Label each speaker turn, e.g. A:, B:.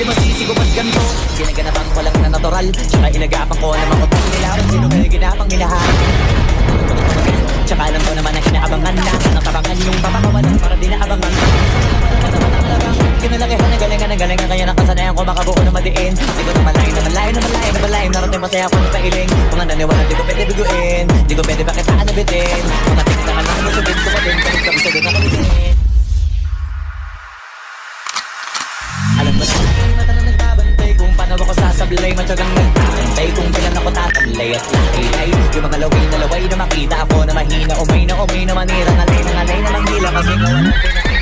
A: di masisi ko ba't ganito? Ginaganapan ko lang na natural, tsaka inagapan ko naman ko tang nilaban. Sino kaya ginapang minahal? Tsaka alam ko naman na inaabangan na nakabangan yung papakawalan para di naabangan. Kinalakihan na galingan kaya nakasanayan ko makabuo na madiin. Di ko na malayo narating masaya ko na pailing. Mga naniwala di ko pwede biguin, di ko pwede bakit naanabitin. Mga tingnan lang musubin ko pa din, kahit kapisa din ako din. Alam ko na yung mata na nagbabantay kung paano ako sasablay. Matyagang nagtantay kung kailan ako tatamlay at lakilay. Yung mga laway na makita ako na mahina, umay na manira. Ngalay na manghila kasi gawa natin